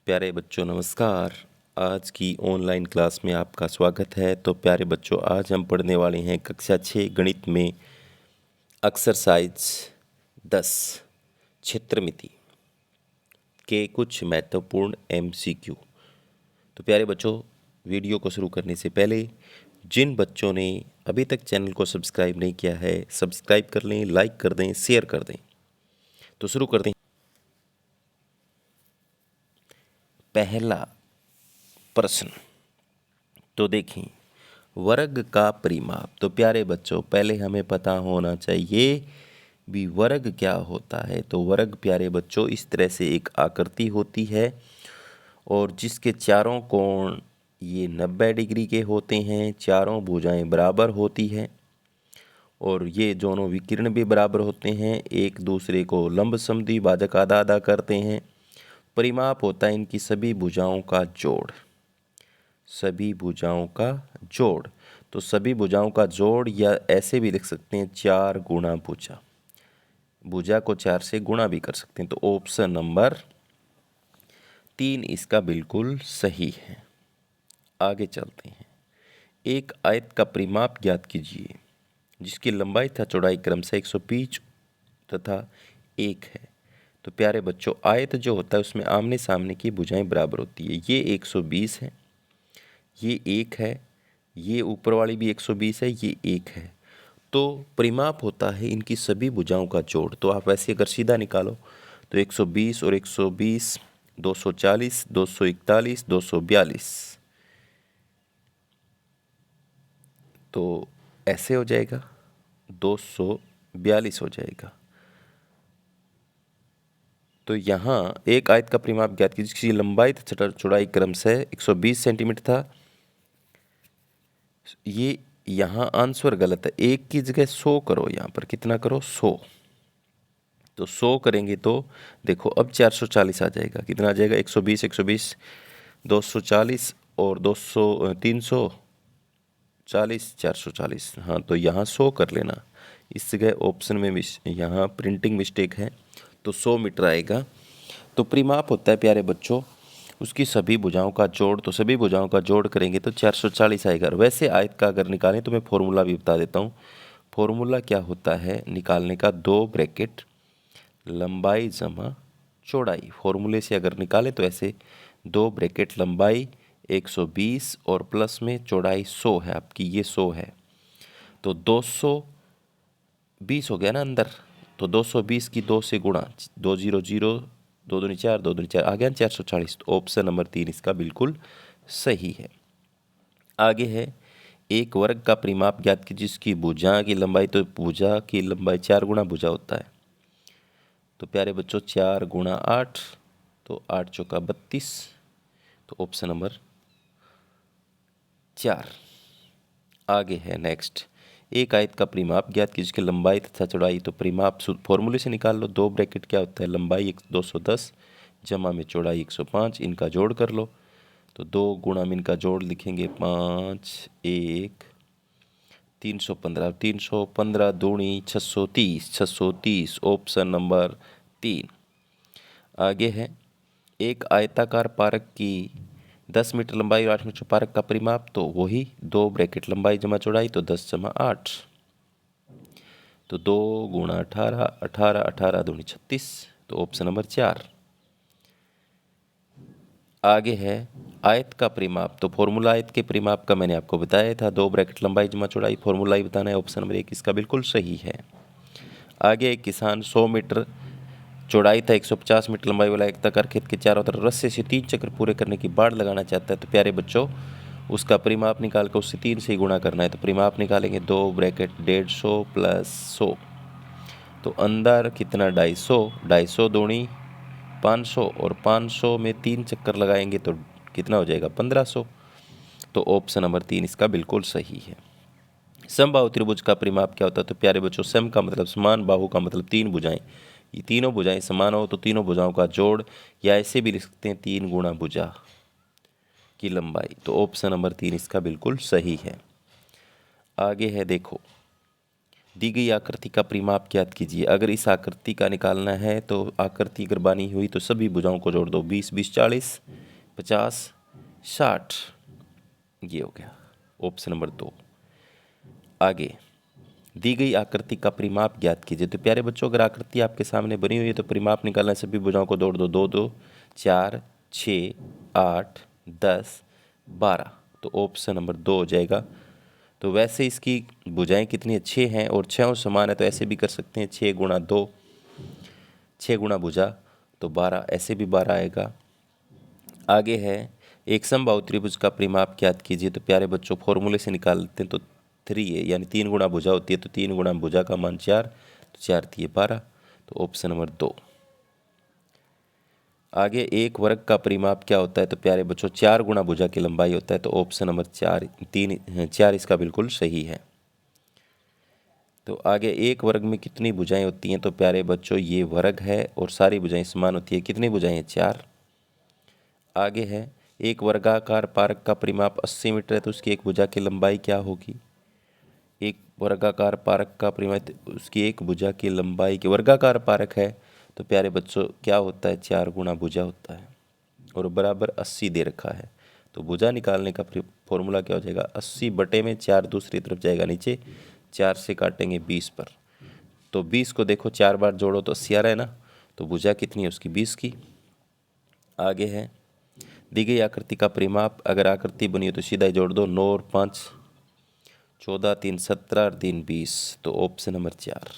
प्यारे बच्चों नमस्कार। आज की ऑनलाइन क्लास में आपका स्वागत है। तो प्यारे बच्चों, आज हम पढ़ने वाले हैं कक्षा 6 गणित में एक्सरसाइज 10 क्षेत्रमिति के कुछ महत्वपूर्ण MCQ। तो प्यारे बच्चों, वीडियो को शुरू करने से पहले जिन बच्चों ने अभी तक चैनल को सब्सक्राइब नहीं किया है, सब्सक्राइब कर लें, लाइक कर दें, शेयर कर दें। तो शुरू करते हैं। पहला प्रश्न तो देखें, वर्ग का परिमाप। तो प्यारे बच्चों, पहले हमें पता होना चाहिए भी वर्ग क्या होता है। तो वर्ग प्यारे बच्चों इस तरह से एक आकृति होती है और जिसके चारों कोण ये 90 डिग्री के होते हैं, चारों भुजाएं बराबर होती हैं और ये दोनों विकर्ण भी बराबर होते हैं, एक दूसरे को लंब समद्वि भाजक आधा आधा करते हैं। परिमाप होता है इनकी सभी भुजाओं का जोड़। सभी भुजाओं का जोड़, तो सभी भुजाओं का जोड़, या ऐसे भी लिख सकते हैं 4 गुणा भुजा। भुजा को 4 से गुणा भी कर सकते हैं। तो ऑप्शन नंबर 3 इसका बिल्कुल सही है। आगे चलते हैं। एक आयत का परिमाप ज्ञात कीजिए जिसकी लंबाई तथा चौड़ाई क्रमशः 120 तथा 1 है। तो प्यारे बच्चों, आयत जो होता है उसमें आमने सामने की भुजाएं बराबर होती है। ये 120 है, ये 1 है, ये ऊपर वाली भी 120 है, ये 1 है। तो परिमाप होता है इनकी सभी भुजाओं का जोड़। तो आप वैसे अगर सीधा निकालो तो 120 और 120 240, 241, 242, तो ऐसे हो जाएगा 242 हो जाएगा। तो यहाँ एक आयत का परिमाप ज्ञात कीजिए जिसकी लंबाई तथा चौड़ाई क्रमशः 120 सेंटीमीटर था। ये यहाँ आंसर गलत है, 1 की जगह 100 करो। यहाँ पर कितना करो? 100। तो 100 करेंगे तो देखो अब 440 आ जाएगा। कितना आ जाएगा? 120 120 240 और 200 340 440। हाँ, तो यहाँ 100 कर लेना। इस जगह ऑप्शन में यहाँ प्रिंटिंग मिस्टेक है, तो 100 मीटर आएगा। तो परिमाप होता है प्यारे बच्चों उसकी सभी भुजाओं का जोड़। तो सभी भुजाओं का जोड़ करेंगे तो 440 आएगा। और वैसे आयत का अगर निकालें तो मैं फॉर्मूला भी बता देता हूँ। फॉर्मूला क्या होता है निकालने का? 2 ब्रैकेट लंबाई जमा चौड़ाई। फॉर्मूले से अगर निकालें तो ऐसे 2 ब्रैकेट लंबाई 120 और प्लस में चौड़ाई 100 है आपकी, ये 100 है। तो 220 हो गया ना अंदर, तो 220 की 2 से गुणा, 2 0 0 2 दूनी 4 2 दूनी 4 आ गया 440। तो ऑप्शन नंबर 3 इसका बिल्कुल सही है। आगे है एक वर्ग का परिमाप ज्ञात की जिसकी भुजा की लंबाई, तो भुजा की लंबाई 4 गुणा भुजा होता है। तो प्यारे बच्चों 4 गुणा 8, तो 8 चौका 32। तो ऑप्शन नंबर 4। आगे है नेक्स्ट, एक आयत का परिमाप ज्ञात कीजिए जिसकी लंबाई तथा चौड़ाई। तो परिमाप फॉर्मूले से निकाल लो। 2 ब्रैकेट क्या होता है? लंबाई 210 जमा में चौड़ाई 105, इनका जोड़ कर लो। तो 2 गुणा में इनका जोड़ लिखेंगे 5 1 315, 315 दूनी 630, 630 ऑप्शन नंबर 3। आगे है एक आयताकार पारक की 10 मीटर लंबाई और 8 मीटर पारक का परिमाप। तो वही 2 ब्रैकेट लंबाई जमा चौड़ाई, तो 10 जमा 8, तो 2 गुणा 18, 18 18 दूनी 36। तो ऑप्शन नंबर 4। आगे है आयत का परिमाप। तो फॉर्मूला आयत के परिमाप का मैंने आपको बताया था, 2 ब्रैकेट लंबाई जमा चौड़ाई। फॉर्मूला ही बताना है। ऑप्शन नंबर 1 इसका बिल्कुल सही है। आगे एक किसान 100 मीटर चौड़ाई था 150 मीटर लंबाई वाला आयताकार खेत के चारों तरफ रस्से से 3 चक्र पूरे करने की बाड़ लगाना चाहता है। तो प्यारे बच्चों उसका परिमाप निकाल कर उससे 3 से ही गुणा करना है। तो परिमाप निकालेंगे 2 ब्रैकेट 150 प्लस 100, तो अंदर कितना? 250, 250 दूनी 500 और 500 में 3 चक्कर लगाएंगे तो कितना हो जाएगा? 1500। तो ऑप्शन नंबर 3 इसका बिल्कुल सही है। समबाहु त्रिभुज का परिमाप क्या होता है? तो प्यारे बच्चों सम का मतलब समान, बाहु का मतलब 3 भुजाएं। ये तीनों भुजाएं समान हो तो तीनों भुजाओं का जोड़, या ऐसे भी लिख सकते हैं 3 गुणा भुजा की लंबाई। तो ऑप्शन नंबर 3 इसका बिल्कुल सही है। आगे है देखो, दी गई आकृति का परिमाप ज्ञात कीजिए। अगर इस आकृति का निकालना है तो आकृति अगर बनी हुई तो सभी भुजाओं को जोड़ दो, 20 20 40 50 60, ये हो गया ऑप्शन नंबर 2। आगे, दी गई आकृति का परिमाप ज्ञात कीजिए। तो प्यारे बच्चों, अगर आकृति आपके सामने बनी हुई है तो परिमाप निकालना है, सभी भुजाओं को जोड़ दो, 2 2 4 6 8 10 12, तो ऑप्शन नंबर 2 हो जाएगा। तो वैसे इसकी भुजाएं कितनी है, 6 हैं और 6 समान है, तो ऐसे भी कर सकते हैं 6 गुणा 2, 6 गुणा भुजा तो 12, ऐसे भी 12 आएगा। आगे है, एक समबाहु त्रिभुज का परिमाप ज्ञात कीजिए। तो प्यारे बच्चों, फॉर्मूले से निकाल लेते हैं, तो 3 है, यानी 3 गुणा भुजा होती है, तो 3 गुणा भुजा का मान 4, तो 4 दिए 12, तो ऑप्शन नंबर 2। आगे, एक वर्ग का परिमाप क्या होता है। तो प्यारे बच्चों, 4 गुणा भुजा की लंबाई होता है, तो ऑप्शन नंबर 4 इसका बिल्कुल सही है। तो आगे, एक वर्ग में कितनी भुजाएं होती हैं। तो प्यारे बच्चों, ये वर्ग है और सारी भुजाएं समान होती है। कितनी भुजाएं हैं, 4। आगे है, एक वर्गाकार पारक का परिमाप 80 मीटर है, तो उसकी एक भुजा की लंबाई क्या होगी। एक वर्गाकार पारक का परिमाप, उसकी एक भुजा की लंबाई की, वर्गाकार पारक है तो प्यारे बच्चों क्या होता है, 4 गुणा भुजा होता है और बराबर 80 दे रखा है। तो भुजा निकालने का फॉर्मूला क्या हो जाएगा, 80 बटे में 4 दूसरी तरफ जाएगा नीचे, 4 से काटेंगे 20 पर, तो 20 को देखो 4 बार जोड़ो तो 80 आ रहा है ना, तो भुजा कितनी है उसकी, 20 की। आगे है, दी गई आकृति का परिमाप, अगर आकृति बनी हो तो सीधा ही जोड़ दो, 9 और 5 14, 3 17 और 3 20, तो ऑप्शन नंबर 4।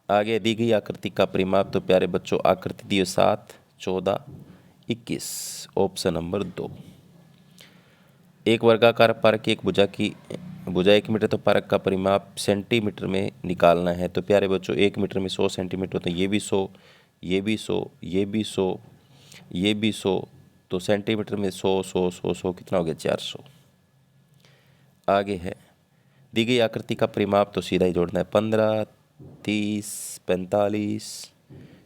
आगे, दी गई आकृति का परिमाप। तो प्यारे बच्चों, आकृति दी 7 14 21, ऑप्शन नंबर 2। एक वर्गाकार पारक की एक भुजा 1 मीटर, तो पारक का परिमाप सेंटीमीटर में निकालना है। तो प्यारे बच्चों, 1 मीटर में 100 सेंटीमीटर होते हैं, ये भी 100, ये भी 100, ये भी 100, ये भी 100, तो सेंटीमीटर में 100 100 100 100 कितना हो गया, 400। आगे है, दी गई आकृति का परिमाप। तो सीधा ही जोड़ना है, 15 30 45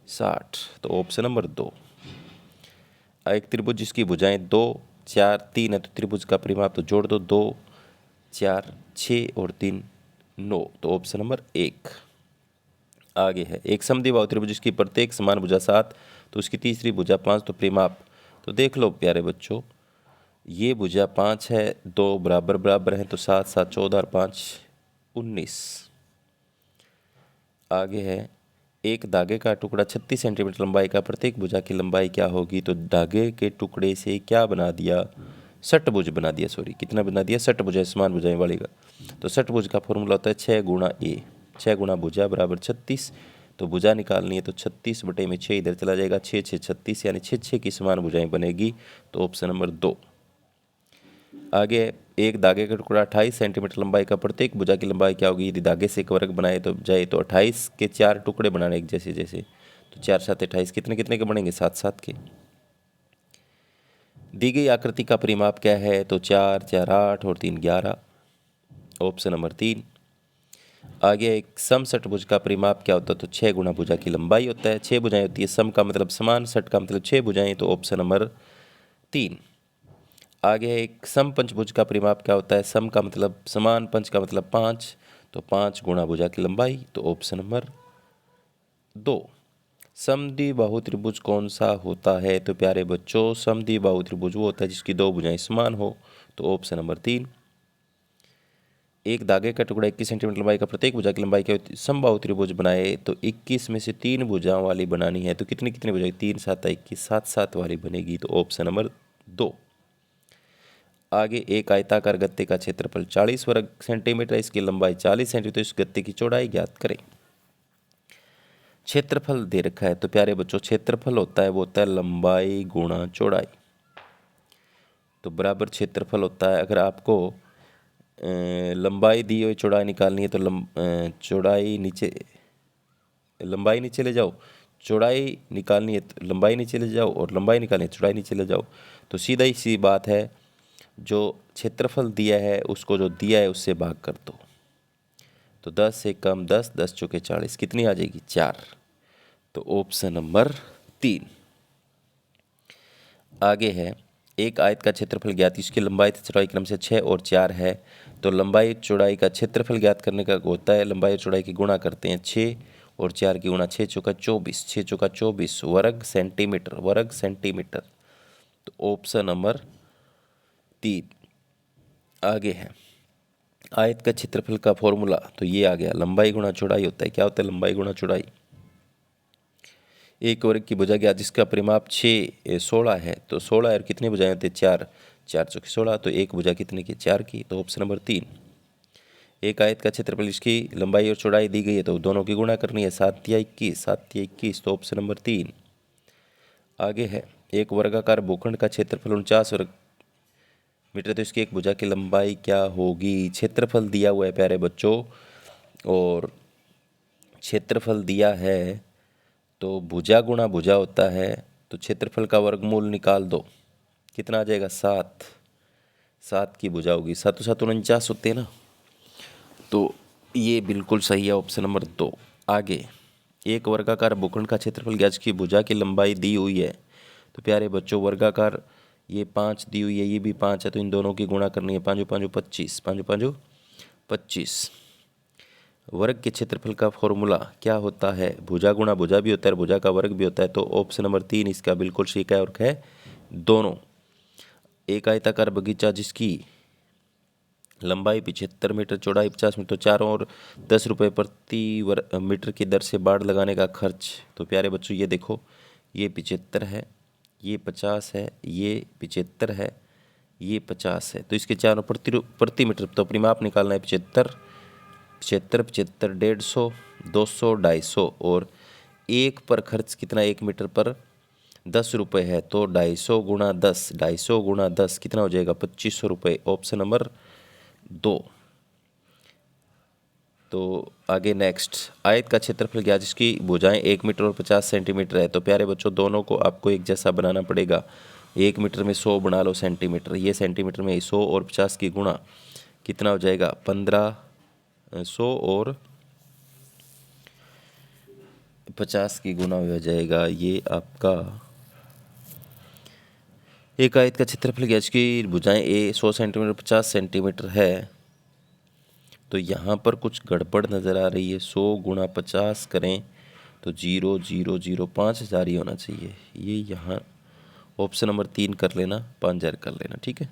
60, तो ऑप्शन नंबर 2। एक त्रिभुज जिसकी भुजाएं 2 4 3 है, तो त्रिभुज का परिमाप तो जोड़ दो, 2 4 6 और 3 9, तो ऑप्शन नंबर 1। आगे है, एक समद्विबाहु त्रिभुज जिसकी प्रत्येक समान भुजा 7, तो उसकी तीसरी भुजा 5, तो परिमाप। तो देख लो प्यारे बच्चों, ये भुजा 5 है, 2 बराबर बराबर हैं, तो 7 7 14 और 5 19। आगे है, एक धागे का टुकड़ा 36 सेंटीमीटर लंबाई का, प्रत्येक भुजा की लंबाई क्या होगी। तो धागे के टुकड़े से क्या बना दिया, षटभुज बना दिया, सॉरी कितना बना दिया, षटभुज, समान भुजाएं वाली का। तो षटभुज का फॉर्मूला होता है 6 गुणा ए, 6 गुणा भुजा बराबर 36, तो भुजा निकालनी है तो 36 बटे में 6 इधर चला जाएगा, 6 6 36, यानी 6 6 की समान भुजाएं बनेगी, तो ऑप्शन नंबर 2। आगे, एक धागे का टुकड़ा 28 सेंटीमीटर लंबाई का, प्रत्येक भुजा की लंबाई क्या होगी। यदि धागे से एक वर्ग बनाए तो 28 के 4 टुकड़े बनाने एक जैसे जैसे, तो 4 7 28, कितने कितने के बनेंगे, 7 7 के। दी गई आकृति का परिमाप क्या है। तो 4 4 8 और 3 11, ऑप्शन नंबर 3। आगे, एक सम षटभुज का परिमाप क्या होता है। तो 6 गुणा भुजा की लंबाई होता है, 6 भुजाएं होती है, सम का मतलब समान, षट का मतलब 6 भुजाएं, तो ऑप्शन नंबर 3। आगे, एक सम पंचभुज का परिमाप क्या होता है। सम का मतलब समान, पंच का मतलब 5, तो 5 गुणा भुजा की लंबाई, तो ऑप्शन नंबर 2। समद्विबाहु त्रिभुज कौन सा होता है। तो प्यारे बच्चों, समद्विबाहु त्रिभुज वो होता है जिसकी 2 भुजाएं समान हो, तो ऑप्शन नंबर 3। एक धागे का टुकड़ा 21 सेंटीमीटर लंबाई का, प्रत्येक भुजा की लंबाई क्या होती है। समबाहु त्रिभुज बनाए तो 21 में से 3 भुजाओं वाली बनानी है, तो कितनी कितनी भुजाएं, 3 7 21, 7 7 वाली बनेगी, तो ऑप्शन नंबर 2। आगे, एक आयताकार गत्ते का क्षेत्रफल 40 वर्ग सेंटीमीटर, इसकी लंबाई 40 सेंटीमीटर, इस गत्ते की चौड़ाई ज्ञात करें। क्षेत्रफल दे रखा है। तो प्यारे बच्चों, क्षेत्रफल होता है वो होता है लंबाई गुणा चौड़ाई, तो बराबर क्षेत्रफल होता है। अगर आपको लंबाई दी हुई चौड़ाई निकालनी है तो चौड़ाई नीचे, लंबाई नीचे ले जाओ, चौड़ाई निकालनी है तो लंबाई नीचे ले जाओ, और लंबाई निकालनी है चौड़ाई नीचे ले जाओ। तो सीधा ही सी बात है, जो क्षेत्रफल दिया है उसको जो दिया है उससे भाग कर दो, तो 10 से कम 10, 10 चौके 40, कितनी आ जाएगी, 4, तो ऑप्शन नंबर 3। आगे है, एक आयत का क्षेत्रफल ज्ञात, इसकी लंबाई तथा चौड़ाई क्रम से 6 और 4 है। तो लंबाई चौड़ाई का क्षेत्रफल ज्ञात करने का होता है, लंबाई और चौड़ाई की गुणा करते हैं, 6 और 4 की गुणा, 6 चौका 24, 6 चौका 24 वर्ग सेंटीमीटर, वर्ग सेंटीमीटर। तो ऑप्शन नंबर 3। आगे है आयत का क्षेत्रफल का फॉर्मूला, तो ये आ गया, लंबाई गुणा चौड़ाई होता है। क्या होता है? लंबाई गुणा चौड़ाई। एक वर्ग की भुजा ज्ञात जिसका परिमाप 16 है। तो 16 और कितने भुजाएं होते हैं? 4, 4 चौके 16। तो एक भुजा कितने की? 4 की। तो ऑप्शन नंबर 3। एक आयत का क्षेत्रफल, इसकी लंबाई और चौड़ाई दी गई है तो दोनों की गुणा करनी है, 7 या 21, 7 या 21। तो ऑप्शन नंबर 3। आगे है एक वर्गाकार भूखंड का क्षेत्रफल 49 वर्ग मीटर, तो इसकी एक भुजा की लंबाई क्या होगी? क्षेत्रफल दिया हुआ है प्यारे बच्चों, और क्षेत्रफल दिया है तो भुजा गुणा भुजा होता है। तो क्षेत्रफल का वर्गमूल निकाल दो, कितना आ जाएगा? 7, 7 की भुजा होगी, 7 7 49 होते हैं ना। तो ये बिल्कुल सही है, ऑप्शन नंबर 2। आगे एक वर्गाकार भूखंड का क्षेत्रफल ज्ञात, की भुजा की लंबाई दी हुई है। तो प्यारे बच्चों वर्गाकार ये 5 दी हुई है, ये भी 5 है, तो इन दोनों की गुणा करनी है, 5 5 25, 5 5 25। वर्ग के क्षेत्रफल का फॉर्मूला क्या होता है? भुजा गुणा भुजा भी होता है और भुजा का वर्ग भी होता है। तो ऑप्शन नंबर 3 इसका बिल्कुल सही है, और है दोनों। एक आयताकार बगीचा जिसकी लंबाई 75 मीटर, चौड़ाई 50 मीटर, चारों ओर 10 रुपये प्रति मीटर की दर से बाड़ लगाने का खर्च। तो प्यारे बच्चों ये देखो, ये 75 है, ये 50 है, ये 75 है, ये 50 है। तो इसके चारों प्रति मीटर, तो अपनी माप निकालना है, 75 75 75, 150, 200, 250, और एक पर खर्च कितना? 1 मीटर पर 10 रुपये है। तो 250 गुणा 10, 250 गुणा 10 कितना हो जाएगा? 2500 रुपये। Option number 2। तो आगे नेक्स्ट, आयत का क्षेत्रफल ज्ञात जिसकी भुजाएं 1 मीटर और 50 सेंटीमीटर है। तो प्यारे बच्चों दोनों को आपको एक जैसा बनाना पड़ेगा। 1 मीटर में 100 बना लो सेंटीमीटर, ये सेंटीमीटर में 100 और 50 की गुणा कितना हो जाएगा? 1500 और 50 की गुणा हो जाएगा, ये आपका एक आयत का क्षेत्रफल ज्ञात जिसकी भुजाएं 100 सेंटीमीटर 50 सेंटीमीटर है। तो यहाँ पर कुछ गड़बड़ नज़र आ रही है। 100 गुणा 50 करें तो 0 0 0 5000 ही होना चाहिए। ये यहाँ ऑप्शन नंबर 3 कर लेना, 5000 कर लेना, ठीक है।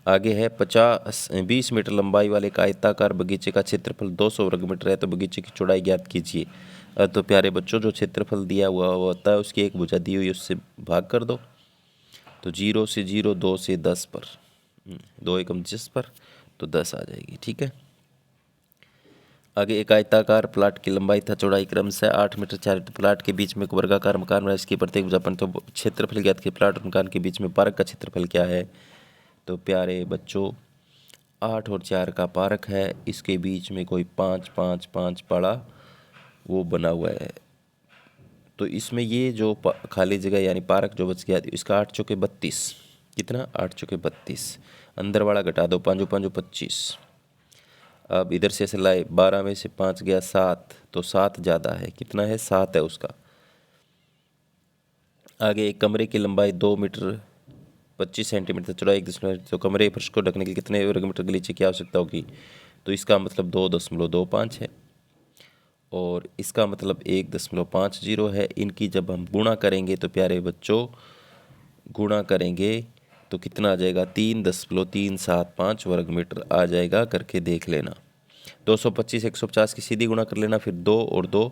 आगे है 20 मीटर लंबाई वाले एक आयताकार बगीचे का क्षेत्रफल 200 वर्ग मीटर है। तो बगीचे की चौड़ाई ज्ञात कीजिए। तो प्यारे बच्चों जो क्षेत्रफल दिया हुआ होता है उसकी एक भुजा दी हुई, उससे भाग कर दो। तो 0 से 0, 2 से 10 पर, 2 एकम 10 पर, तो 10 आ जाएगी, ठीक है। आगे एक आयताकार प्लाट की लंबाई तथा चौड़ाई क्रम से 8 मीटर 4 मीटर, प्लाट के बीच में एक वर्गाकार मकान बना, इसकी प्रत्येक भुजापन। तो क्षेत्रफल ज्ञात कि प्लाट और मकान के बीच में पार्क का क्षेत्रफल क्या है? तो प्यारे बच्चों 8 और 4 का पार्क है, इसके बीच में कोई 5 5 5 पड़ा वो बना हुआ है। तो इसमें ये जो खाली जगह यानी पार्क जो बच गया, इसका 8 चौके 32, कितना? 8 चौके 32, अंदर वाला घटा दो, 5 5 25। अब इधर से ऐसे लाए, 12 में से 5 गया 7, तो 7 ज़्यादा है, कितना है? 7 है उसका। आगे एक कमरे की लंबाई 2 मीटर 25 सेंटीमीटर, चौड़ाई 1 तो कमरे फर्श को ढकने के लिए कितने वर्ग मीटर गलीचे की आवश्यकता होगी? तो इसका मतलब 2.25 है, और इसका मतलब 1.50 है। इनकी जब हम गुणा करेंगे तो प्यारे बच्चों गुणा करेंगे तो कितना आ जाएगा? 3.375 वर्ग मीटर आ जाएगा, करके देख लेना। 225 150 की सीधी गुणा कर लेना, फिर 2 और 2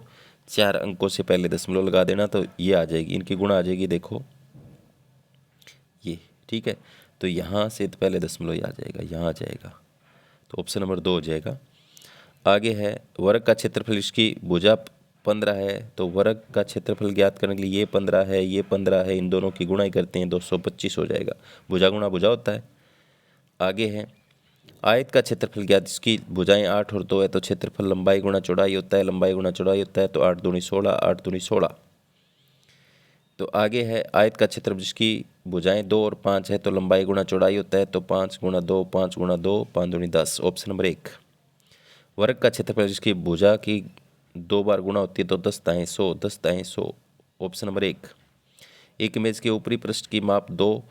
4 अंकों से पहले दशमलव लगा देना, तो ये आ जाएगी, इनकी गुणा आ जाएगी, देखो ये, ठीक है। तो यहाँ से तो पहले दशमलव आ जाएगा, यहाँ आ जाएगा, तो ऑप्शन नंबर 2 हो जाएगा। आगे है वर्ग का क्षेत्रफल, इसकी भुजा 15 है। तो वर्ग का क्षेत्रफल ज्ञात करने के लिए ये 15 है, ये 15 है, इन दोनों की गुणा ही करते हैं, 225 हो जाएगा। भुजा गुणा भुजा होता है। आगे है आयत का क्षेत्रफल ज्ञात, इसकी भुजाएं 8 और 2 है। तो क्षेत्रफल लंबाई गुणा चौड़ाई होता है, लंबाई गुणा चौड़ाई होता है। तो 8 दूनी 16, 8 दूनी 16। तो आगे है आयत का क्षेत्रफल जिसकी भुजाएं 2 और 5 है। तो लंबाई गुणा चौड़ाई होता है। तो 5 गुणा 2, 5 गुणा 2, 5 दूनी 10, ऑप्शन नंबर 1। वर्ग का क्षेत्रफल जिसकी भुजा की 2 बार गुणा होती है। तो 10 दाएं 100, 10 दाएं 100, ऑप्शन नंबर 1। एक मेज के ऊपरी पृष्ठ की माप 2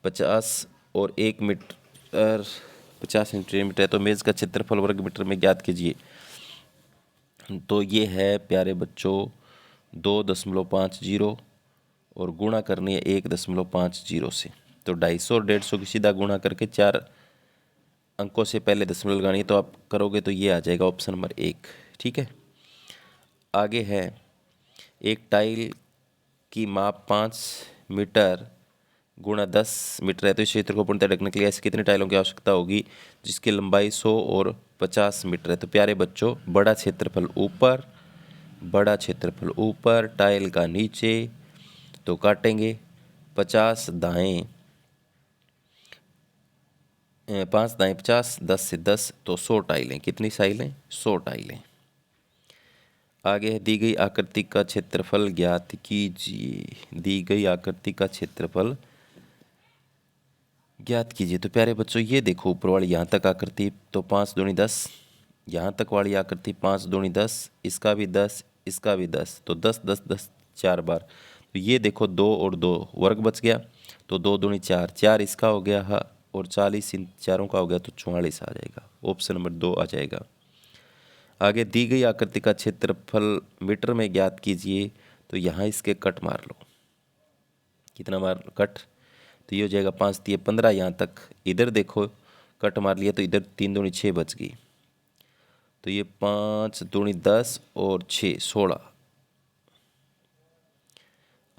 50 और 1 मीटर 50 सेंटीमीटर है, तो मेज़ का क्षेत्रफल वर्ग मीटर में ज्ञात कीजिए। तो ये है प्यारे बच्चों 2.50 और गुणा करनी है 1.50 से। तो 250 और 150 की सीधा गुणा करके 4 अंकों से पहले दशमलव लगानी है, तो आप करोगे तो ये आ जाएगा ऑप्शन नंबर 1। ठीक है, आगे है एक टाइल की माप 5 मीटर गुणा 10 मीटर है, तो इस क्षेत्र को पूर्णतः ढकने के लिए ऐसे कितने टाइलों की आवश्यकता होगी जिसकी लंबाई 100 और 50 मीटर है। तो प्यारे बच्चों बड़ा क्षेत्रफल ऊपर टाइल का नीचे, तो काटेंगे 50 दाएं 5 दाएं 50, 10 से 10 तो 100 टाइलें। कितनी टाइलें? 100 टाइलें। आगे है दी गई आकृति का क्षेत्रफल ज्ञात कीजिए। दी गई आकृति का क्षेत्रफल ज्ञात कीजिए। तो प्यारे बच्चों ये देखो ऊपर वाली यहाँ तक आकृति, तो 5 दूनी 10, यहाँ तक वाली आकृति 5 दूनी 10, इसका भी 10, इसका भी 10, तो 10 10 10 4 बार। तो ये देखो 2 और 2 वर्ग बच गया, तो 2 दूनी 4, 4 इसका हो गया हा, और 40 इन चारों का हो गया, तो 44 आ जाएगा। ऑप्शन नंबर 2 आ जाएगा। आगे दी गई आकृति का क्षेत्रफल मीटर में ज्ञात कीजिए। तो यहाँ इसके कट मार लो। कितना मार कट? तो ये हो जाएगा 5 3 15, यहाँ तक। इधर देखो कट मार लिया, तो इधर 3 दूनी 6 बच गई, तो ये 5 दूनी 10 और 6 16।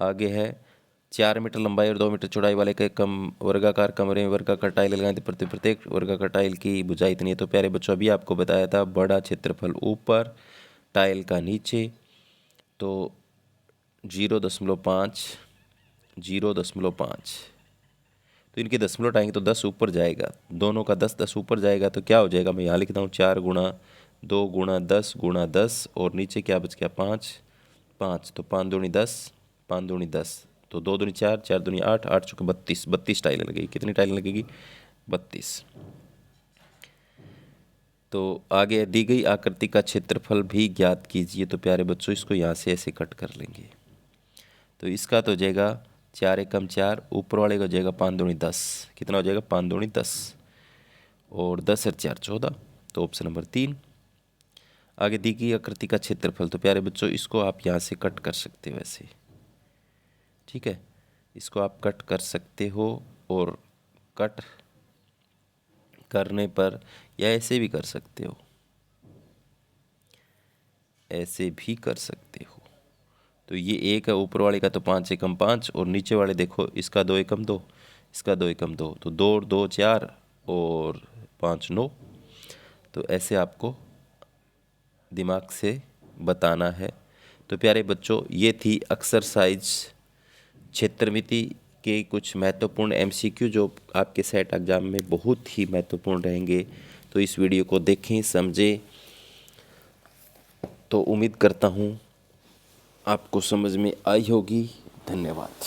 आगे है 4 मीटर लंबाई और 2 मीटर चौड़ाई वाले के कम वर्गाकार कमरे में वर्गाकार टाइल लगाएं, तो प्रत्येक वर्गाकार टाइल की भुजाई इतनी है। तो प्यारे बच्चों अभी आपको बताया था बड़ा क्षेत्रफल ऊपर टाइल का नीचे, तो 0.5 0.5, तो इनके दशमलव हटाएंगे तो 10 ऊपर जाएगा, दोनों का 10 10 ऊपर जाएगा, तो क्या हो जाएगा मैं यहाँ लिखता हूँ 4 गुणा 2 गुणा 10 गुणा 10, और नीचे क्या बच गया 5 5, तो 5 दूनी 10 5 दूनी 10, तो 2 दूनी 4 4 दूनी 8 8 चुके 32 32 टाइलें लगेगी। कितनी टाइलें लगेगी? 32। तो आगे दी गई आकृति का क्षेत्रफल भी ज्ञात कीजिए। तो प्यारे बच्चों इसको यहाँ से ऐसे कट कर लेंगे, तो इसका तो हो जाएगा 4 एकम 4, ऊपर वाले का हो जाएगा 5 दूनी 10। कितना हो जाएगा? 5 दूनी 10, और 10 और 4 14, तो ऑप्शन नंबर 3। आगे दी गई आकृति का क्षेत्रफल। तो प्यारे बच्चों इसको आप यहाँ से कट कर सकते हो ऐसे। ठीक है, इसको आप कट कर सकते हो, और कट करने पर या ऐसे भी कर सकते हो, ऐसे भी कर सकते हो। तो ये एक है ऊपर वाले का, तो 5 एकम 5, और नीचे वाले देखो इसका 2 एकम 2, इसका 2 एकम 2, तो 2 और 2 4 और 5 9। तो ऐसे आपको दिमाग से बताना है। तो प्यारे बच्चों ये थी एक्सरसाइज क्षेत्रमिति के कुछ महत्वपूर्ण MCQ जो आपके सेट एग्जाम में बहुत ही महत्वपूर्ण रहेंगे। तो इस वीडियो को देखें, समझें। तो उम्मीद करता हूँ आपको समझ में आई होगी। धन्यवाद।